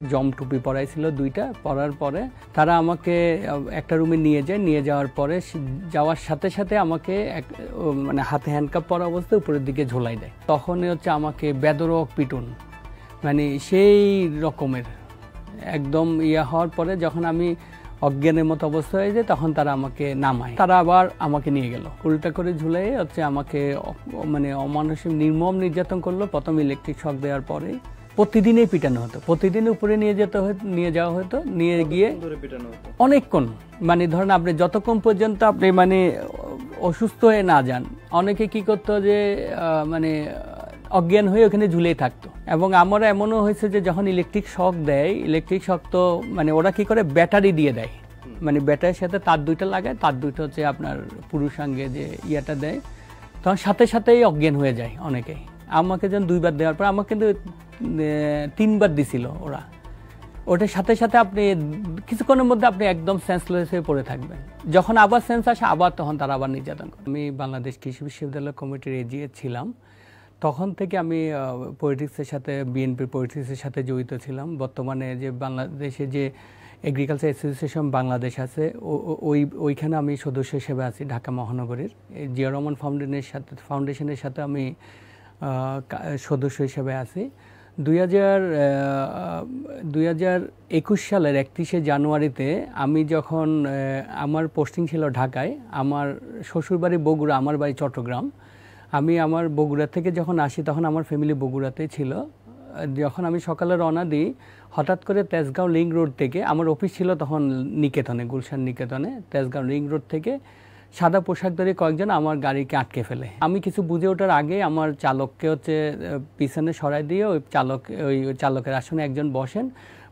জম টুপি পরাইছিল দুইটা, পরার পরে তারা আমাকে একটা রুমে নিয়ে যায়। নিয়ে যাওয়ার পরে যাওয়ার সাথে সাথে আমাকে মানে হাতে হ্যান্ডকাপ পরা অবস্থায় উপরের দিকে ঝোলাই দেয়। তখনই হচ্ছে আমাকে বেদরক পিটুন, মানে সেই রকমের একদম হওয়ার পরে যখন আমি অজ্ঞানের মতো অবস্থা হয়ে যায় তখন তারা আমাকে নামায়। তারা আবার আমাকে নিয়ে গেল, উল্টা করে ঝুলাই হচ্ছে আমাকে মানে অমানসিক নির্মম নির্যাতন করলো। প্রথম ইলেকট্রিক শক দেওয়ার পরে প্রতিদিনই পিটানো হতো, প্রতিদিন উপরে নিয়ে যাওয়া হতো। নিয়ে গিয়ে অনেকক্ষণ, মানে ধরেন আপনি যতক্ষণ পর্যন্ত আপনি মানে অসুস্থ হয়ে না যান। অনেকে কি করতো যে মানে অজ্ঞান হয়ে ওখানে ঝুলেই থাকতো। এবং আমার এমনও হয়েছে যে যখন ইলেকট্রিক শক দেয়, ইলেকট্রিক শক তো মানে ওরা কি করে ব্যাটারি দিয়ে দেয়, মানে ব্যাটারির সাথে তার দুইটা লাগায়, তার দুইটা হচ্ছে আপনার পুরুষাঙ্গে যে ইয়াটা দেয়, তখন সাথে সাথেই অজ্ঞান হয়ে যায় অনেকেই। আমাকে যখন দুইবার দেওয়ার পর আমাকে কিন্তু 3বার দিছিল ওরা। ওটার সাথে সাথে আপনি কিছুক্ষণের মধ্যে আপনি একদম সেন্সলেস হয়ে পড়ে থাকবেন। যখন আবার সেন্স আসে আবার তখন তারা আবার নির্যাতন করে। আমি বাংলাদেশ কৃষি বিশ্ববিদ্যালয় কমিটির এজিএ ছিলাম। তখন থেকে আমি পলিটিক্সের সাথে, বিএনপির পলিটিক্সের সাথে জড়িত ছিলাম। বর্তমানে যে বাংলাদেশে যে এগ্রিকালচার অ্যাসোসিয়েশন বাংলাদেশ আছে ওইখানে আমি সদস্য হিসেবে আছি ঢাকা মহানগরীর। জিয়া রহমান ফাউন্ডেশনের সাথে আমি সদস্য হিসেবে আছি। 2021 সালের 31শে জানুয়ারিতে আমি যখন আমার পোস্টিং ছিল ঢাকায়, আমার শ্বশুরবাড়ি বগুড়া, আমার বাড়ি চট্টগ্রাম। আমি আমার বগুড়া থেকে যখন আসি তখন আমার ফ্যামিলি বগুড়াতে ছিল। যখন আমি সকালে রওনা দিই, হঠাৎ করে তেজগাঁও লিংক রোড থেকে, আমার অফিস ছিল তখন নিকেতনে, গুলশান নিকেতনে, তেজগাঁও লিংক রোড থেকে সাদা পোশাকধারী কয়েকজন আমার গাড়িকে আটকে ফেলে। আমি কিছু বুঝে ওঠার আগে আমার চালককে হচ্ছে পিছনে সরাই দিয়ে ওই চালকের আসনে একজন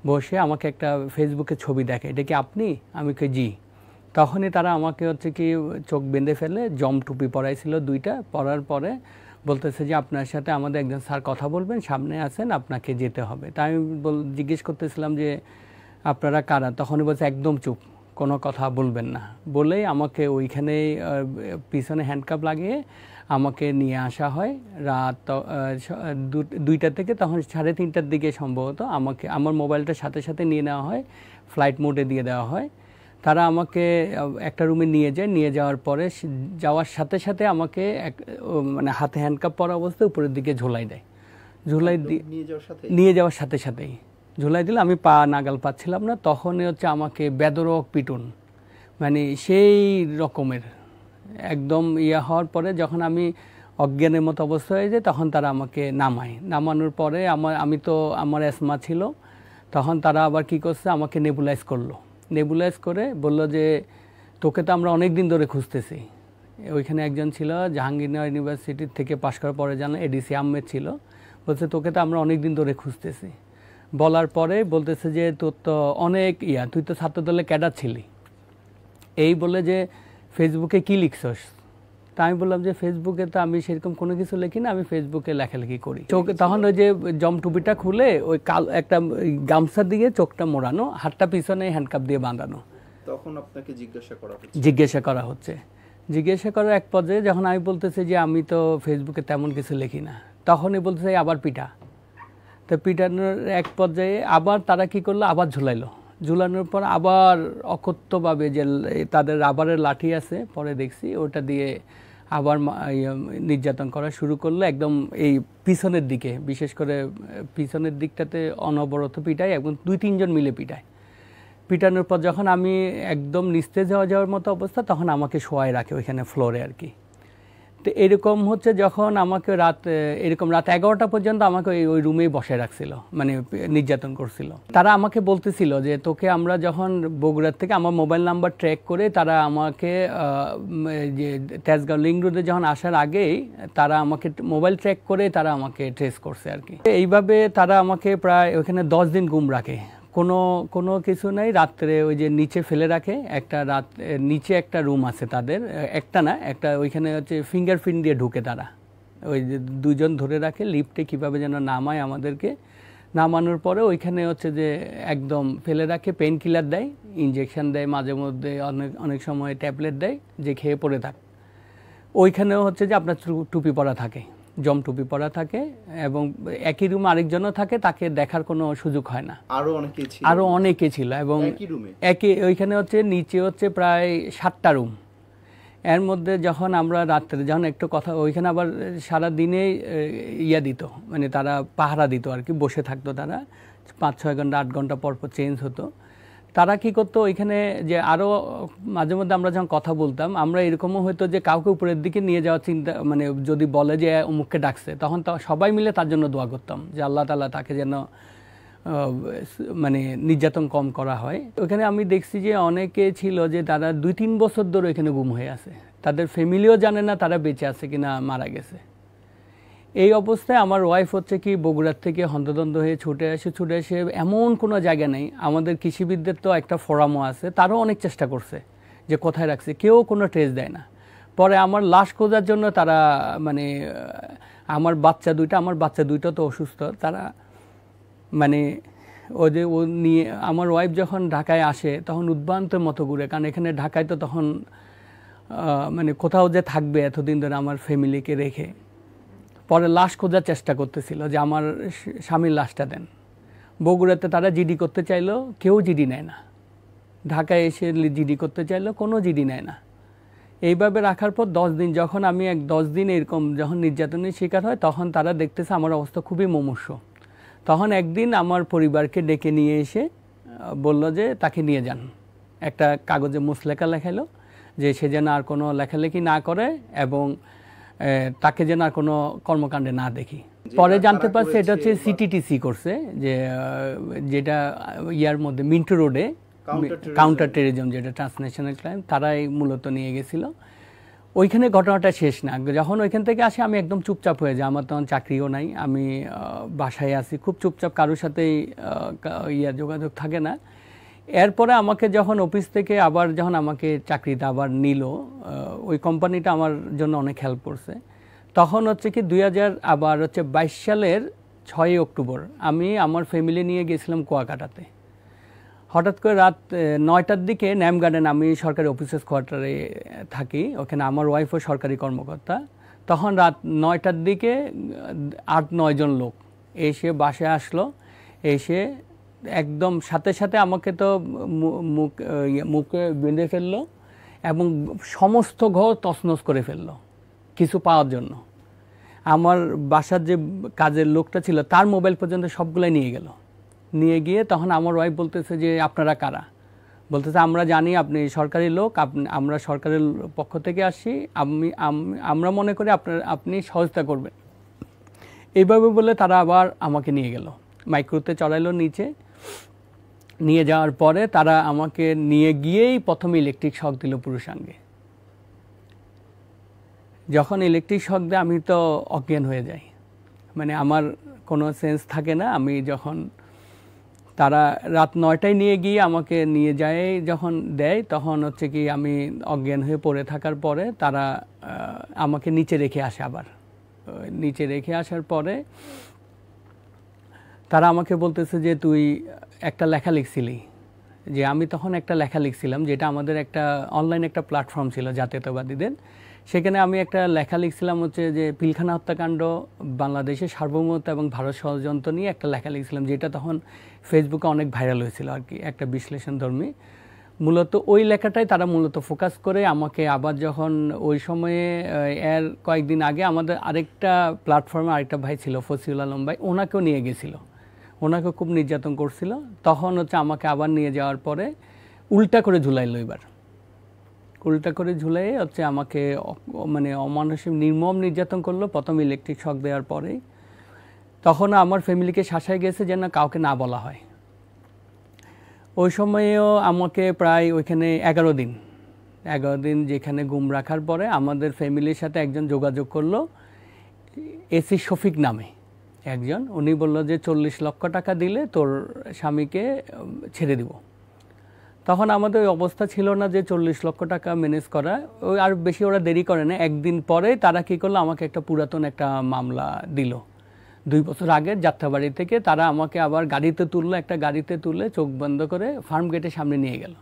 বসে আমাকে একটা ফেসবুকে ছবি দেখে, এটা কি আপনি? আমি কে জি। তখনই তারা আমাকে হচ্ছে কি চোখ বেঁধে ফেলে, জম টুপি পরাইছিল দুইটা, পরার পরে বলতেছে যে আপনার সাথে আমাদের একজন স্যার কথা বলবেন, সামনে আছেন, আপনাকে যেতে হবে। তাই আমি জিজ্ঞেস করতেছিলাম যে আপনারা কারা? তখনই বলছে একদম চুপ, কোনো কথা বলবেন না, বলেই আমাকে ওইখানেই পিছনে হ্যান্ডকাপ লাগিয়ে আমাকে নিয়ে আসা হয়। রাত 2টা থেকে তখন 3:30টার দিকে সম্ভবত আমাকে আমার মোবাইলটার সাথে সাথে নিয়ে নেওয়া হয়, ফ্লাইট মোডে দিয়ে দেওয়া হয়। তারা আমাকে একটা রুমে নিয়ে যায়। নিয়ে যাওয়ার পরে যাওয়ার সাথে সাথে আমাকে মানে হাতে হ্যান্ডকাপ পরা অবস্থায় উপরের দিকে ঝোলাই দেয়। নিয়ে যাওয়ার সাথে সাথেই ঝোলাই দিলে আমি পা নাগাল পাচ্ছিলাম না। তখনই হচ্ছে আমাকে বেদরক পিটুন, মানে সেই রকমের একদম হওয়ার পরে যখন আমি অজ্ঞানের মতো অবস্থা হয়ে যায় তখন তারা আমাকে নামানোর পরে আমার অ্যাসমা ছিল। তখন তারা আবার কি করছে, আমাকে নেবুলাইজ করে বলল যে তোকে তো আমরা অনেক দিন ধরে খুঁজতেছি। ওইখানে একজন ছিল জাহাঙ্গীরনগর ইউনিভার্সিটির থেকে পাশ করার পরে জানলাম এডিসি আহমেদ ছিল, বলছে তোকে তো আমরা অনেক দিন ধরে খুঁজতেছি। বলার পরে বলতেছে যে তোর তো অনেক তুই তো ছাত্রদলে ক্যাডার ছিলি, এই বলে যে ফেসবুকে কি লিখছস? তা আমি বললাম যে ফেসবুকে তো আমি সেরকম কোনো কিছু লিখি না, আমি ফেসবুকে লেখালেখি করি। তখন ওই যে জম টুপিটা খুলে ওই একটা গামছা দিয়ে চোখটা মোড়ানো, হাতটা পিছনে হ্যান্ডকাপ দিয়ে বাঁধানো। তখন আপনাকে জিজ্ঞাসা করার এক পর্যায়ে যখন আমি বলতেছি যে আমি তো ফেসবুকে তেমন কিছু লিখি না, তখনই বলতেছে আবার পিটা। তো পিটানোর এক পর্যায়ে আবার তারা কি করলো, আবার ঝুলানোর পর আবার অকথ্যভাবে যে তাদের রাবারের লাঠি আছে, পরে দেখছি ওটা দিয়ে আবার নির্যাতন করা শুরু করলো। একদম এই পিছনের দিকে, বিশেষ করে পিছনের দিকটাতে অনবরত পিটায়, এবং 2-3 জন মিলে পিটানোর পর যখন আমি একদম নিস্তেজ যাওয়ার মতো অবস্থা, তখন আমাকে শোয়ায় রাখে ওইখানে ফ্লোরে আর কি। তো এরকম হচ্ছে যখন আমাকে রাত 11টা পর্যন্ত আমাকে ওই রুমেই বসায় রাখছিল, মানে নির্যাতন করছিল। তারা আমাকে বলতেছিল যে তোকে আমরা যখন বগুড়ার থেকে আমার মোবাইল নাম্বার ট্র্যাক করে তারা আমাকে যে তেজগাঁও লিংক রোডে যখন আসার আগেই তারা আমাকে মোবাইল ট্র্যাক করে তারা আমাকে ট্রেস করছে আর কি। এইভাবে তারা আমাকে প্রায় ওইখানে 10 দিন গুম রাখে, কোনো কিছু নাই। রাত্রে ওই যে নিচে ফেলে রাখে, নিচে একটা রুম আছে তাদের, একটা না একটা, ওইখানে হচ্ছে ফিঙ্গারপ্রিন্ট দিয়ে ঢুকে তারা, ওই যে 2 জন ধরে রাখে, লিফটে কিভাবে যেন নামায় আমাদেরকে। নামানোর পরে ওইখানে হচ্ছে যে একদম ফেলে রাখে, পেন কিলার দেয়, ইনজেকশন দেয়, মাঝে মধ্যে অনেক সময় ট্যাবলেট দেয় যে খেয়ে পড়ে থাক। ওইখানেও হচ্ছে যে আপনার টুপি পরা থাকে, জমটুপি পরা থাকে এবং একই রুমে আরেকজনও থাকে, তাকে দেখার কোনো সুযোগ হয় না। আরো অনেকে ছিল এবং ওইখানে হচ্ছে নিচে হচ্ছে প্রায় 7টা রুম। এর মধ্যে যখন আমরা রাত্রে যখন একটু কথা, ওইখানে আবার সারা দিনে দিত, মানে তারা পাহারা দিত আর কি, বসে থাকতো তারা 5-6 ঘন্টা 8 ঘন্টা পর পর চেঞ্জ হতো। তারা কি করতো ওইখানে, যে আরও মাঝে মধ্যে আমরা যখন কথা বলতাম, আমরা এরকমও হয়তো যে কাউকে উপরের দিকে নিয়ে যাওয়ার চিন্তা, মানে যদি বলে যে অমুককে ডাকছে, তখন সবাই মিলে তার জন্য দোয়া করতাম যে আল্লাহ তাআলা তাকে যেন মানে নির্যাতন কম করা হয়। ওখানে আমি দেখছি যে অনেকে ছিল যে তারা 2-3 বছর ধরে এখানে গুম হয়ে আছে, তাদের ফ্যামিলিও জানে না তারা বেঁচে আছে কিনা মারা গেছে। এই অবস্থায় আমার ওয়াইফ হচ্ছে কি বগুড়ার থেকে হন্তদন্ত হয়ে ছুটে এসে এমন কোনো জায়গা নেই, আমাদের কৃষিবিদদের তো একটা ফোরামও আছে, তারও অনেক চেষ্টা করছে যে কোথায় রাখছে, কেউ কোনো ট্রেস দেয় না। পরে আমার লাশ খোঁজার জন্য তারা, মানে আমার বাচ্চা দুইটা তো অসুস্থ, তারা মানে ও নিয়ে আমার ওয়াইফ যখন ঢাকায় আসে তখন উদ্ভ্রান্তের মতো ঘুরে, কারণ এখানে ঢাকায় তো তখন মানে কোথাও যে থাকবে এতদিন ধরে আমার ফ্যামিলিকে রেখে। পরে লাশ খোঁজার চেষ্টা করতেছিল যে আমার স্বামীর লাশটা দেন। বগুড়াতে তারা জিডি করতে চাইলো, কেউ জিডি নেয় না। ঢাকায় এসে জিডি করতে চাইলো, কোনো জিডি নেয় না। এইভাবে রাখার পর 10 দিন, যখন আমি 10 দিন এরকম যখন নির্যাতনের শিকার হয়, তখন তারা দেখতেছে আমার অবস্থা খুবই মুমূর্ষু। তখন একদিন আমার পরিবারকে ডেকে নিয়ে এসে বলল যে তাকে নিয়ে যান, একটা কাগজে মুসলেখা লেখাইলো যে সে যেন আর কোনো লেখালেখি না করে এবং তাকে যেন আর কোনো কর্মকাণ্ডে না দেখি। পরে জানতে পারছে এটা হচ্ছে সিটিটিসি করছে, যে যেটা ইয়ার মধ্যে মিন্টো রোডে কাউন্টার টেররিজম, যেটা ট্রান্সন্যাশনাল ক্রাইম, তারাই মূলত নিয়ে গেছিল। ওইখানে ঘটনাটা শেষ না, যখন ওইখান থেকে আসে আমি একদম চুপচাপ হয়ে যাই, আমার তখন চাকরিও নাই, আমি বাসায় আছি, খুব চুপচাপ, কারোর সাথেই যোগাযোগ থাকে না। এরপরে আমাকে যখন অফিস থেকে আবার যখন আমাকে চাকরিতে আবার নিল, ওই কোম্পানিটা আমার জন্য অনেক হেল্প করছে। তখন হচ্ছে কি 2022 সালের 6 অক্টোবর আমি আমার ফ্যামিলি নিয়ে গেছিলাম কুয়াকাটাতে। হঠাৎ করে রাত 9টার দিকে ন্যাম গার্ডেন, আমি সরকারি অফিসার্স কোয়ার্টারে থাকি, ওখানে আমার ওয়াইফও সরকারি কর্মকর্তা। তখন রাত 9টার দিকে 8-9 জন লোক এসে বাসায় আসলো, এসে একদম সাথে সাথে আমাকে তো মুখে বেঁধে ফেললো এবং সমস্ত ঘর তছনছ করে ফেললো কিছু পাওয়ার জন্য। আমার বাসার যে কাজের লোকটা ছিল তার মোবাইল পর্যন্ত সবগুলাই নিয়ে গিয়ে তখন আমার ওয়াইফ বলতেছে যে আপনারা কারা? বলতেছে আমরা জানি আপনি সরকারি লোক, আমরা সরকারের পক্ষ থেকে আসি, আমরা মনে করি আপনি সহযোগিতা করবেন। এইভাবে বলে তারা আবার আমাকে নিয়ে গেল, মাইক্রোতে চড়াইলো নিচে। নিয়ে যাওয়ার পরে তারা আমাকে নিয়ে গিয়েই প্রথমে ইলেকট্রিক শক দিল পুরুষাঙ্গে। যখন ইলেকট্রিক শক দেয় আমি তো অজ্ঞান হয়ে যাই, মানে আমার কোনো সেন্স থাকে না। আমি যখন তারা রাত 9টায় নিয়ে গিয়ে আমাকে নিয়ে যায়, যখন দেয় তখন হচ্ছে কি আমি অজ্ঞান হয়ে পড়ে থাকার পরে তারা আমাকে নিচে রেখে আসে। আবার নিচে রেখে আসার পরে তারা আমাকে বলতেছে যে তুই একটা লেখা লিখছিলি, যে আমি তখন একটা লেখা লিখছিলাম, যেটা আমাদের একটা অনলাইন একটা প্ল্যাটফর্ম ছিল জাতীয়তাবাদীদের, সেখানে আমি একটা লেখা লিখছিলাম হচ্ছে যে পিলখানা হত্যাকাণ্ড বাংলাদেশের সার্বভৌমত্ব এবং ভারত ষড়যন্ত্র নিয়ে একটা লেখা লিখছিলাম, যেটা তখন ফেসবুকে অনেক ভাইরাল হয়েছিল আর কি, একটা বিশ্লেষণধর্মী। মূলত ওই লেখাটাই তারা মূলত ফোকাস করে আমাকে আবার যখন ওই সময়ে এর কয়েকদিন আগে আমাদের আরেকটা প্ল্যাটফর্মে আরেকটা ভাই ছিল ফসিউল আলম ভাই, ওনাকেও নিয়ে গেছিলো, ওনাকে খুব নির্যাতন করছিল। তখন হচ্ছে আমাকে আবার নিয়ে যাওয়ার পরে উল্টা করে ঝুলাইলো, এবার উল্টা করে ঝুলাই হচ্ছে আমাকে মানে অমানসিক নির্মম নির্যাতন করলো, প্রথম ইলেকট্রিক শক দেওয়ার পরেই। তখন আমার ফ্যামিলিকে শাসায় গেছে যেন কাউকে না বলা হয়। ওই সময়েও আমাকে প্রায় ওইখানে 11 দিন যেখানে গুম রাখার পরে আমাদের ফ্যামিলির সাথে একজন যোগাযোগ করলো, এসি শফিক নামে একজন। উনি বলল যে 40 লক্ষ টাকা দিলে তোর স্বামীকে ছেড়ে দিব। তখন আমাদের ওই অবস্থা ছিল না যে 40 লক্ষ টাকা ম্যানেজ করা, ওই আর বেশি ওরা দেরি করে না। একদিন পরে তারা কী করলো, আমাকে একটা পুরাতন একটা মামলা দিল 2 বছর আগে যাত্রাবাড়ি থেকে। তারা আমাকে আবার গাড়িতে তুললো, একটা গাড়িতে তুলে চোখ বন্ধ করে ফার্ম গেটের সামনে নিয়ে গেল।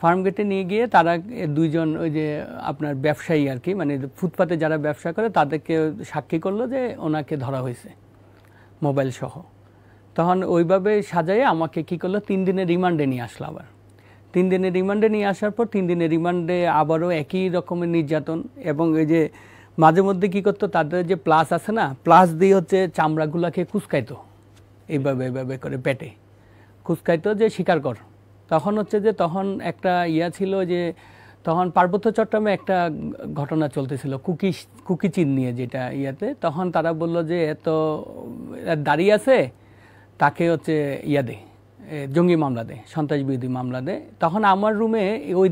ফার্ম গেটে নিয়ে গিয়ে তারা দুইজন ওই যে আপনার ব্যবসায়ী আর কি, মানে ফুটপাতে যারা ব্যবসা করে তাদেরকে সাক্ষী করলো যে ওনাকে ধরা হয়েছে মোবাইল সহ। তখন ওইভাবে সাজাইয়ে আমাকে কি করলো, 3 দিনের রিমান্ডে নিয়ে আসলো। আবার 3 দিনের রিমান্ডে নিয়ে আসার পর 3 দিনের রিমান্ডে আবারও একই রকমের নির্যাতন, এবং ওই যে মাঝে মধ্যে কি করতো, তাদের যে প্লাস আছে না, প্লাস দিয়ে হচ্ছে চামড়াগুলাকে কুচকাইতো, এইভাবে করে পেটে কুচকাইতো যে শিকার কর। তখন হচ্ছে যে তখন একটা ছিল যে তখন পার্বত্য চট্টগ্রামে একটা ঘটনা চলতেছিল কুকি চিন নিয়ে, যেটা তখন তারা বলল যে এত দাঁড়িয়ে আছে, তাকে হচ্ছে দে, জঙ্গি মামলা দে, সন্ত্রাস বিরোধী মামলা দে। তখন আমার রুমে ওই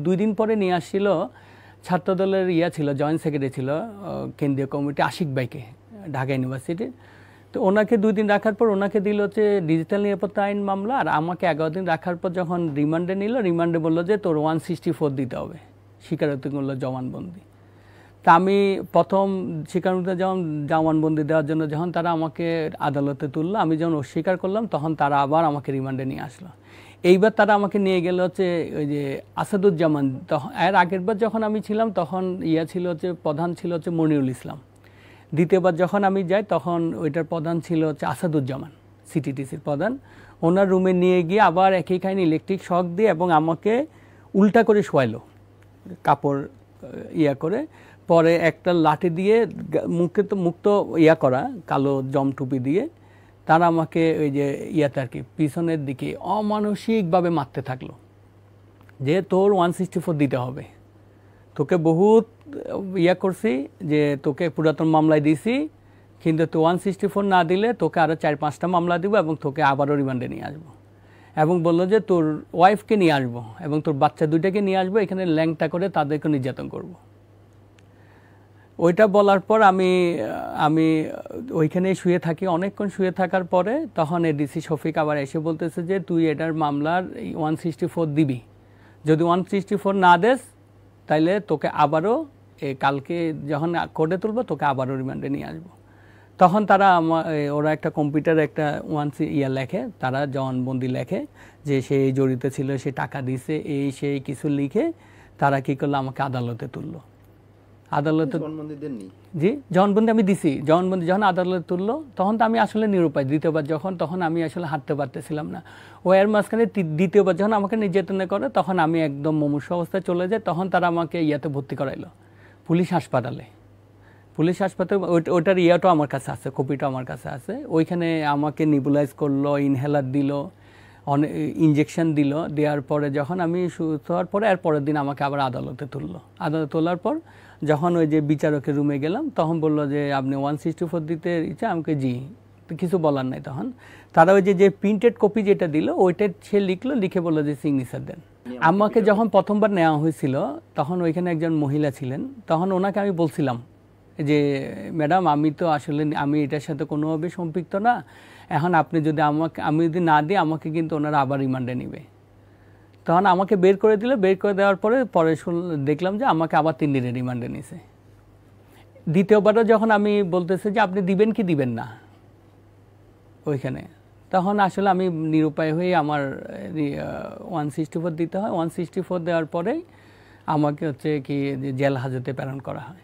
2 দিন পরে নিয়ে আসছিল ছাত্রদলের ছিল, জয়েন্ট সেক্রেটারি ছিল কেন্দ্রীয় কমিটি, আশিক ভাইকে, ঢাকা ইউনিভার্সিটির। তো ওনাকে 2 দিন রাখার পর ওনাকে দিল হচ্ছে ডিজিটাল নিরাপত্তা আইন মামলা, আর আমাকে 11 দিন রাখার পর যখন রিমান্ডে নিল, রিমান্ডে বললো যে তোর 164 দিতে হবে স্বীকারোক্তিমূলক জবানবন্দি। তা আমি প্রথম স্বীকারোক্তি জবানবন্দি দেওয়ার জন্য যখন তারা আমাকে আদালতে তুললো, আমি যখন অস্বীকার করলাম তখন তারা আবার আমাকে রিমান্ডে নিয়ে আসলো। এইবার তারা আমাকে নিয়ে গেল হচ্ছে ওই যে আসাদুজ্জামান, তখন এর আগের বার যখন আমি ছিলাম তখন ছিল হচ্ছে প্রধান ছিল হচ্ছে মনিরুল ইসলাম। দ্বিতীয়বার যখন আমি যাই তখন ওইটার প্রধান ছিল হচ্ছে আসাদুজ্জামান, সিটিটিসির প্রধান। ওনার রুমে নিয়ে গিয়ে আবার একই কাহিনী, ইলেকট্রিক শক দিয়ে, এবং আমাকে উল্টা করে শোয়াইলো কাপড় করে। পরে একটা লাঠি দিয়ে মুক্ত করা কালো জমটুপি দিয়ে তারা আমাকে ওই যে আর কি পিছনের দিকে অমানসিকভাবে মারতে থাকলো যে তোর 164 দিতে হবে, তোকে বহুত করছি যে তোকে পুরাতন মামলায় দিছি, কিন্তু তুই 164 না দিলে তোকে আরও 4-5টা মামলা দিব এবং তোকে আবারও রিমান্ডে নিয়ে আসবো। এবং বললো যে তোর ওয়াইফকে নিয়ে আসবো এবং তোর বাচ্চা 2টাকে নিয়ে আসবো, এখানে ল্যাংটা করে তাদেরকে নির্যাতন করব। ওইটা বলার পর আমি ওইখানে শুয়ে থাকি, অনেকক্ষণ শুয়ে থাকার পরে তখন এডিসি শফিক আবার এসে বলতেছে যে তুই এটার মামলার 164 দিবি, যদি 164 না দেস তাইলে তোকে আবারও কালকে যখন কোর্টে তুলবো তোকে আবারও রিমান্ডে নিয়ে আসবো। তখন তারা ওরা একটা কম্পিউটারে একটা লেখে, তারা জবানবন্দি লেখে যে সে জড়িত ছিল, সে টাকা দিছে, সেই কিছু লিখে তারা কি করলো, আমাকে আদালতে তুললো। আদালতে জি জবানবন্দি আমি দিছি। জবানবন্দি যখন আদালতে তুললো তখন তো আমি আসলে নিরুপায়। দ্বিতীয়বার তখন আমি আসলে হাঁটতে পারতেছিলাম না। ও এর মাঝখানে দ্বিতীয়বার যখন আমাকে নির্যাতন করে তখন আমি একদম মুমূর্ষু অবস্থায় চলে যাই। তখন তারা আমাকে ভর্তি করাইলো পুলিশ হাসপাতালে। পুলিশ হাসপাতালে ওইটার আমার কাছে আছে, কপিটাও আমার কাছে আছে। ওইখানে আমাকে নিবুলাইজ করলো, ইনহেলার দিল, অনেক ইঞ্জেকশন দিল। দেওয়ার পরে যখন আমি সুস্থ হওয়ার পরে এর পরের দিন আমাকে আবার আদালতে তুললো। আদালতে তোলার পর যখন ওই যে বিচারকের রুমে গেলাম তখন বললো যে আপনি 164 দিতে ইচ্ছা, আমাকে জি, কিছু বলার নাই। তখন তারা ওই যে প্রিন্টেড কপি যেটা দিল ওইটা সে লিখলো, লিখে বললো যে সিগনেচার দেন। আমাকে যখন প্রথমবার নেওয়া হয়েছিল তখন ওইখানে একজন মহিলা ছিলেন, তখন ওনাকে আমি বলছিলাম যে ম্যাডাম আমি তো আসলে আমি এটার সাথে কোনোভাবে সম্পৃক্ত না, এখন আপনি যদি আমি যদি না দিই আমাকে কিন্তু ওনারা আবার রিমান্ডে নিবে। তখন আমাকে বের করে দিল। বের করে দেওয়ার পরে দেখলাম যে আমাকে আবার 3 দিনের রিমান্ডে নিছে। দ্বিতীয়বারও যখন আমি বলতেছে যে আপনি দিবেন কি দিবেন না ওইখানে, তখন আসলে আমি নিরুপায় হয়ে আমার 164 দিতে হয়। 164 দেওয়ার পরেই আমাকে হচ্ছে কি জেল হাজতে প্রেরণ করা হয়।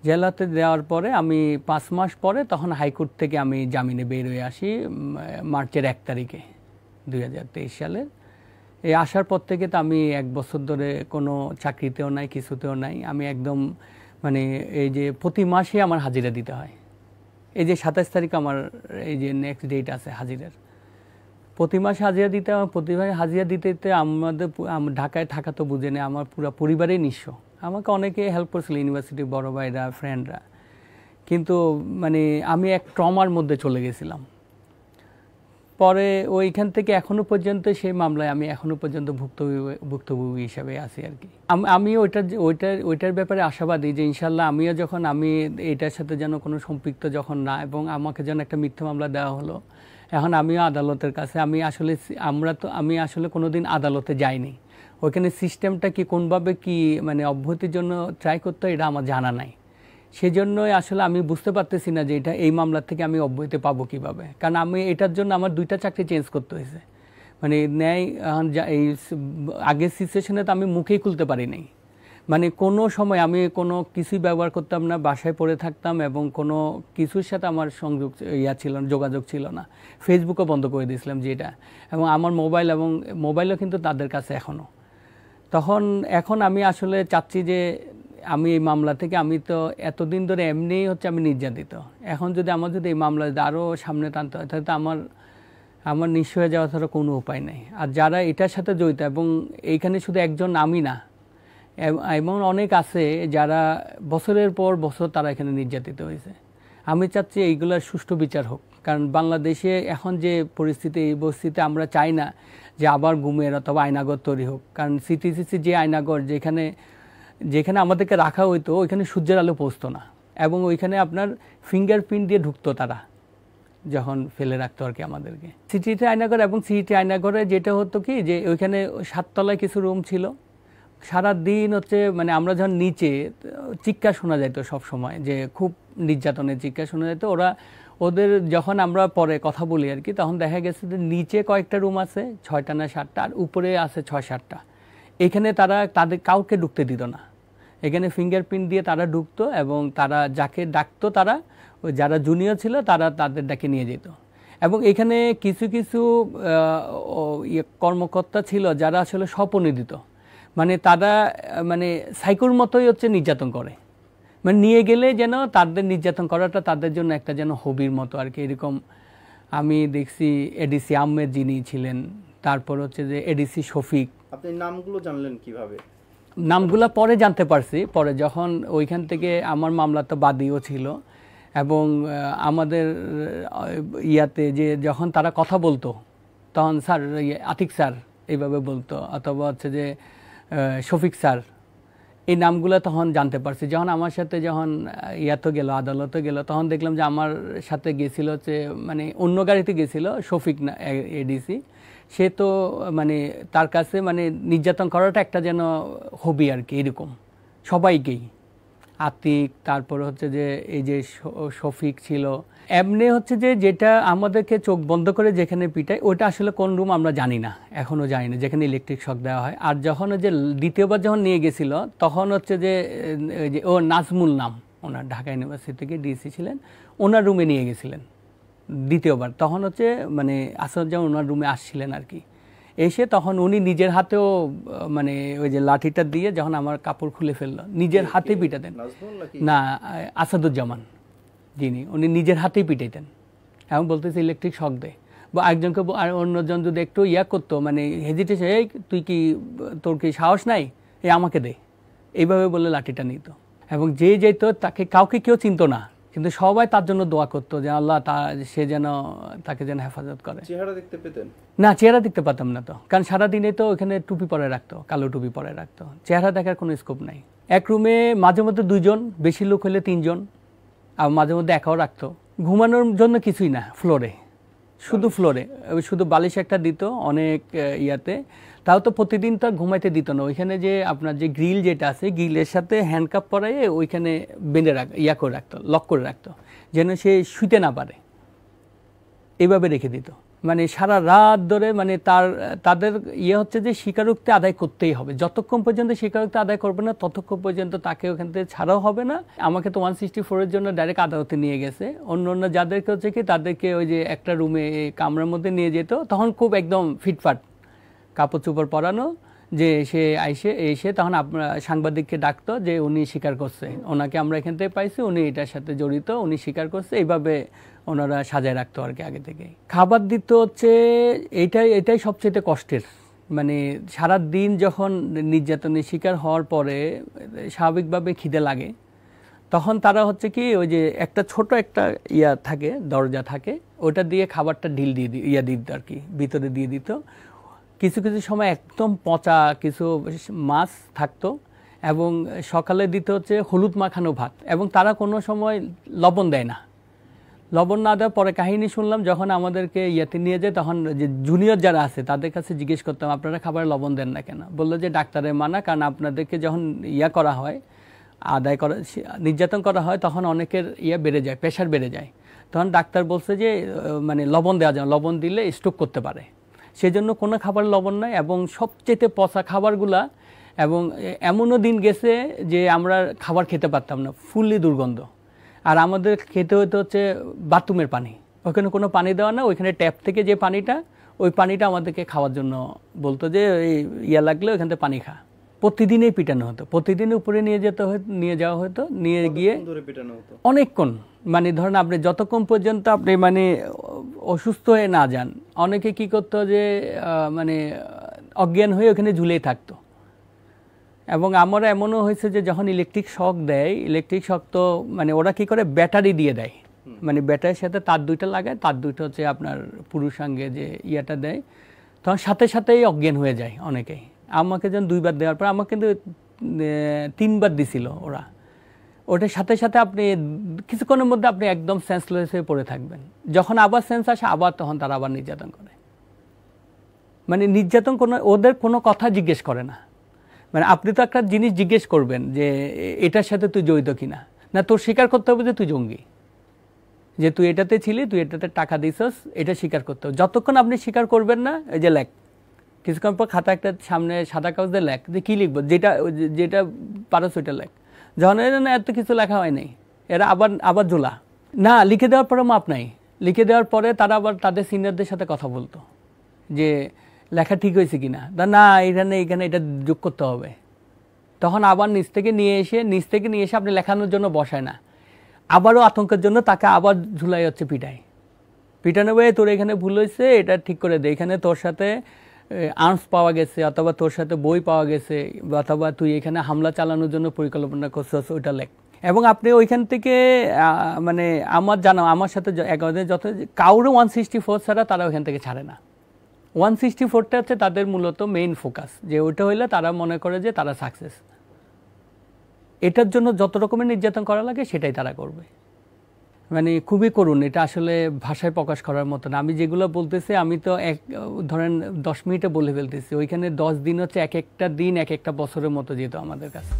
জেল হাজতে দেওয়ার পরে আমি 5 মাস পরে তখন হাইকোর্ট থেকে আমি জামিনে বের হয়ে আসি মার্চের 1 তারিখে 2023 সালের। এই আসার পর থেকে তো আমি 1 বছর ধরে কোনো চাকরিতেও নাই, কিছুতেও নাই। আমি একদম মানে এই যে প্রতি মাসে আমার হাজিরা দিতে হয়। এই যে 27 তারিখ আমার এই যে নেক্সট ডেট আছে হাজিরার, প্রতি মাসে হাজিরা দিতে হয়। প্রতি মাসে হাজিরা দিতে দিতে আমাদের ঢাকায় থাকা তো বুঝে নেই, আমার পুরো পরিবারেই নিঃস্ব। আমাকে অনেকে হেল্প করেছিল, ইউনিভার্সিটির বড় ভাইরা, ফ্রেন্ডরা, কিন্তু মানে আমি এক ট্রমার মধ্যে চলে গেছিলাম। পরে ওইখান থেকে এখনো পর্যন্ত সেই মামলায় আমি এখনো পর্যন্ত ভুক্তভোগী হিসাবে আছি আর কি। আমিও ওইটার ব্যাপারে আশাবাদী যে ইনশাল্লাহ আমিও যখন আমি এটার সাথে যেন কোনো সম্পৃক্ত যখন না, এবং আমাকে যেন একটা মিথ্যা মামলা দেওয়া হলো, এখন আমিও আদালতের কাছে আমি আসলে কোনোদিন আদালতে যাইনি। ওইখানে সিস্টেমটা কি কোনভাবে কি মানে অব্যাহতির জন্য ট্রাই করতে হয় এটা আমার জানা নাই। সেই জন্যই আসলে আমি বুঝতে পারতেছি না যে এই মামলার থেকে আমি অব্যাহতি পাবো কিভাবে, কারণ আমি এটার জন্য আমার 2টা চাকরি চেঞ্জ করতে হয়েছে। মানে ন্যায় এই আগের সিচুয়েশনে তো আমি মুখেই খুলতে পারি নাই, মানে কোনো সময় আমি কোনো কিছুই ব্যবহার করতাম না, বাসায় পড়ে থাকতাম এবং কোনো কিছুর সাথে আমার সংযোগ ছিল না, যোগাযোগ ছিল না। ফেসবুকও বন্ধ করে দিয়েছিলাম যেটা, এবং আমার মোবাইলও কিন্তু তাদের কাছে এখনও। এখন আমি আসলে চাচ্ছি যে আমি এই মামলা থেকে, আমি তো এতদিন ধরে এমনিই হচ্ছে আমি নির্যাতিত, এখন যদি এই মামলা আরও সামনে টানতে হয় তাহলে তো আমার নিঃস্ব হয়ে যাওয়া ছাড়া কোনো উপায় নেই। আর যারা এটার সাথে জড়িত, এবং এইখানে শুধু একজন আমি না, এমন অনেক আছে যারা বছরের পর বছর তারা এখানে নির্যাতিত হয়েছে। আমি চাচ্ছি এইগুলোর সুষ্ঠু বিচার হোক, কারণ বাংলাদেশে এখন যে পরিস্থিতি, এই পরিস্থিতিতে আমরা চাই না যে আবার গুমের অথবা আয়নাগর তৈরি হোক। কারণ সিটিসিসি যে আয়নাগর, যেখানে আমাদেরকে রাখা হইতো, ওইখানে সূর্যের আলো পৌঁছতো না, এবং ওইখানে আপনার ফিঙ্গারপ্রিন্ট দিয়ে ঢুকতো তারা, যখন ফেলে রাখতো আর কি আমাদেরকে। সিটিতে আয়নাগর, এবং সিটি আয়নাগরে যেটা হতো কি, যে ওইখানে 7 তলায় কিছু রুম ছিল, সারা দিন হচ্ছে মানে আমরা যখন নিচে চিৎকার শোনা যেত সব সময়, যে খুব নির্যাতনের চিৎকার শোনা যেত। ওদের যখন আমরা পরে কথা বলি আর কি, তখন দেখা গেছে যে নিচে কয়েকটা রুম আছে, 6টা না 7টা, আর উপরে আছে 6-7টা। এখানে তাদের কাউকে ঢুকতে দিত না, এখানে ফিঙ্গারপ্রিন্ট দিয়ে তারা ঢুকতো, এবং তারা যাকে ডাকতো, তারা যারা জুনিয়র ছিল তাদের ডাকে নিয়ে যেত। এবং এখানে কিছু কিছু কর্মকর্তা ছিল যারা আসলে স্বপ্রণোদিত, মানে তারা মানে সাইকোর মতোই হচ্ছে নির্যাতন করে, মানে নিয়ে গেলে যেন তাদের নির্যাতন করাটা তাদের জন্য একটা যেন হবির মতো আর কি। এরকম আমি দেখছি এডিসি আহমেদ যিনি ছিলেন, তারপর হচ্ছে যে এডিসি শফিক। আপনি নামগুলো জানলেন কিভাবে? নামগুলো পরে জানতে পারছি, পরে যখন ওইখান থেকে আমার মামলা তো বাদীও ছিল, এবং আমাদের ইয়াতে যে যখন তারা কথা বলতো, তখন স্যার আতিক স্যার এইভাবে বলতো, অথবা হচ্ছে যে শফিক স্যার, এই নামগুলো তখন জানতে পারছি। যখন আমার সাথে যখন ইয়াতে গেল, আদালতে গেল, তখন দেখলাম যে আমার সাথে গেছিল হচ্ছে মানে অন্য গাড়িতে গেছিল শফিক না, এডিসি। সে তো মানে তার কাছে মানে নির্যাতন করাটা একটা যেন হবি আর কি, এরকম সবাইকেই। আতিক, তারপর হচ্ছে যে এই যে শফিক ছিল, এমনি হচ্ছে যে যেটা আমাদেরকে চোখ বন্ধ করে যেখানে পিটায়, ওটা আসলে কোন রুম আমরা জানি না, এখনও জানি না, যেখানে ইলেকট্রিক শক দেওয়া হয়। আর যখন যে দ্বিতীয়বার যখন নিয়ে গেছিল, তখন হচ্ছে যে ও নাজমুল নাম, ওনার ঢাকা ইউনিভার্সিটি থেকে ডিসি ছিলেন, ওনার রুমে নিয়ে গেছিলেন দ্বিতীয়বার। তখন হচ্ছে মানে আসাদুজ্জামান ওনার রুমে আসছিলেন আর কি, এসে তখন উনি নিজের হাতেও মানে ওই যে লাঠিটা দিয়ে যখন আমার কাপড় খুলে ফেললো, নিজের হাতে পিটাতেন। না, আসাদুজ্জামান যিনি, উনি নিজের হাতেই পিটাইতেন, এবং বলতেছে ইলেকট্রিক শক দেয়। বা একজনকে আর অন্যজন যদি একটু ইয়া করতো, মানে হেজিটেশন, এই তুই কি, তোর কি সাহস নাই, এই আমাকে দে, এইভাবে বলে লাঠিটা নিত। এবং যে যেত তাকে কাউকে কেউ চিনত না, কিন্তু সবাই তার জন্য দোয়া করতো যে আল্লাহ সে যেন তাকে যেন হেফাজত করে। চেহারা দেখতে পেতেন না? চেহারা দেখতে পাতাম না তো, কারণ সারাদিনে তো ওখানে টুপি পরে রাখতো, কালো টুপি পরে রাখতো, চেহারা দেখার কোনো স্কোপ নাই। এক রুমে মাঝে মধ্যে 2 জন, বেশি লোক হলে 3 জন, আর মাঝে মধ্যে একাও রাখতো। ঘুমানোর জন্য কিছুই না, ফ্লোরে, শুধু ফ্লোরে, শুধু বালিশ একটা দিত অনেক ইয়াতে। তাও তো প্রতিদিন তো ঘুমাইতে দিত না, ওইখানে যে আপনার যে গ্রিল যেটা আছে, গ্রিলের সাথে হ্যান্ডকাপ পরাইয়ে ওইখানে বেঁধে করে রাখতো, লক করে রাখতো, যেন সে শুইতে না পারে, এইভাবে রেখে দিত। মানে সারা রাত ধরে, মানে তাদের হচ্ছে যে স্বীকারোক্তি আদায় করতেই হবে, যতক্ষণ পর্যন্ত স্বীকারোক্তি আদায় করবে না ততক্ষণ পর্যন্ত তাকে ওখান থেকে ছাড়াও হবে না। আমাকে তো 164-এর জন্য ডাইরেক্ট আদালতে নিয়ে গেছে। অন্য যাদেরকে হচ্ছে কি, তাদেরকে ওই যে একটা রুমে কামরার মধ্যে নিয়ে যেত, তখন খুব একদম ফিটফাট কাপড় চোপড় পরানো, যে সে এসে তখন আপনার সাংবাদিককে ডাকতো যে উনি স্বীকার করছে, ওনাকে আমরা এখান থেকে পাইছি, উনি এটার সাথে জড়িত, উনি স্বীকার করছে, এইভাবে ওনারা সাজায় রাখতো আর কি আগে থেকে। খাবার দিত হচ্ছে এটাই সবচেয়ে কষ্টের, মানে সারা দিন যখন নির্যাতনের শিকার হওয়ার পরে স্বাভাবিকভাবে খিদে লাগে, তখন তারা হচ্ছে কি ওই যে একটা ছোট একটা থাকে, দরজা থাকে, ওটা দিয়ে খাবারটা ঢিল দিয়ে দিত আর কি, ভিতরে দিয়ে দিত। কিছু কিছু সময় একদম পচা কিছু মাছ থাকতো, এবং সকালে দিতে হচ্ছে হলুদ মাখানো ভাত, এবং তারা কোনো সময় লবণ দেয় না। লবণ না দেওয়ার পরে কাহিনী শুনলাম, যখন আমাদেরকে ইয়াতে নিয়ে যায়, তখন যে জুনিয়র যারা আছে তাদের কাছে জিজ্ঞেস করতাম আপনারা খাবারে লবণ দেন না কেন? বললো যে ডাক্তারের মানা, কারণ আপনাদেরকে যখন করা হয়, নির্যাতন করা হয়, তখন অনেকের বেড়ে যায়, প্রেশার বেড়ে যায়, তখন ডাক্তার বলছে যে মানে লবণ দেওয়া যায়, লবণ দিলে স্ট্রোক করতে পারে। সেজন্য কোনো খাবার লবণ নাই এবং সবচেয়ে পচা খাবারগুলা, এবং এমনও দিন গেছে যে আমরা খাবার খেতে পারতাম না, ফুললি দুর্গন্ধ। আর আমাদের খেতে হতে হচ্ছে বাথরুমের পানি, ওখানে কোনো পানি দেওয়া না, ওইখানে ট্যাপ থেকে যে পানিটা, ওই পানিটা আমাদেরকে খাওয়ার জন্য বলতো যে ইয়া লাগলে ওইখান থেকে পানি খা। প্রতিদিনই পিটানো হতো, প্রতিদিন উপরে নিয়ে যাওয়া হতো, নিয়ে গিয়ে অনেকক্ষণ, মানে ধরেন আপনি যতক্ষণ পর্যন্ত আপনি মানে অসুস্থ হয়ে না যান। অনেকে কি করতো যে মানে অজ্ঞান হয়ে ওখানে ঝুলেই থাকতো। এবং আমার এমনও হয়েছে যে যখন ইলেকট্রিক শক দেয়, ইলেকট্রিক শক তো মানে ওরা কি করে ব্যাটারি দিয়ে দেয়, মানে ব্যাটারির সাথে তার দুইটা লাগায়, তার দুইটা হচ্ছে আপনার পুরুষাঙ্গে যে ইয়াটা দেয়, তখন সাথে সাথেই অজ্ঞান হয়ে যায় অনেকেই। আমাকে যখন 2 বার দেওয়ার পর আমাকে কিন্তু 3 বার দিছিল ওরা। ওটার সাথে সাথে আপনি কিছুক্ষণের মধ্যে আপনি একদম সেন্সলেস হয়ে পড়ে থাকবেন। যখন আবার সেন্স আসে আবার তখন তারা আবার নির্যাতন করে, মানে নির্যাতন ওদের কোনো কথা জিজ্ঞেস করে না। মানে আপনি তো একটা জিনিস জিজ্ঞেস করবেন যে এটার সাথে তুই জড়িত কিনা, না তোর স্বীকার করতে হবে যে তুই জঙ্গি, যে তুই এটাতে ছিলি, তুই এটাতে টাকা দিছস, এটা স্বীকার করতে হবে। যতক্ষণ আপনি স্বীকার করবেন না, এই যে লেখ, কিছুক্ষণ পর খাতা একটা সামনে সাদা কাগজ দিয়ে লেখ, যে কী লিখবো, যেটা পারো সেটা লেখ। যখন না এত কিছু লেখা হয় নাই, এরা আবার জোলা না, লিখে দেওয়ার পরে মাপ নাই। লিখে দেওয়ার পরে তারা আবার তাদের সিনিয়রদের সাথে কথা বলতো যে লেখা ঠিক হয়েছে কিনা, না এখানে এটা যোগ করতে হবে। তখন আবার নিচ থেকে নিয়ে এসে আপনি লেখানোর জন্য বসায় না, আবারও আতঙ্কের জন্য তাকে আবার ঝুলাই হচ্ছে পিটানো বয়ে, তোর এখানে ভুল হয়েছে, এটা ঠিক করে দে, এখানে তোর সাথে আর্মস পাওয়া গেছে, অথবা তোর সাথে বই পাওয়া গেছে, অথবা তুই এখানে হামলা চালানোর জন্য পরিকল্পনা করছিস, ওইটা লেখ। এবং আপনি ওইখান থেকে মানে আমার সাথে যত কাউরে 164 ছাড়া তারা ওইখান থেকে ছাড়ে না। 164টা হচ্ছে তাদের মূলত মেইন ফোকাস, যে ওইটা হইলে তারা মনে করে যে তারা সাকসেস। এটার জন্য যত রকমের নির্যাতন করা লাগে সেটাই তারা করবে, মানে খুবই করুণ। এটা আসলে ভাষায় প্রকাশ করার মতো না। আমি যেগুলো বলতেছি আমি তো ধরেন 10 মিনিটে বলে ফেলতেছি, ওইখানে 10 দিন হচ্ছে এক একটা দিন এক একটা বছরের মতো যেত আমাদের কাছে।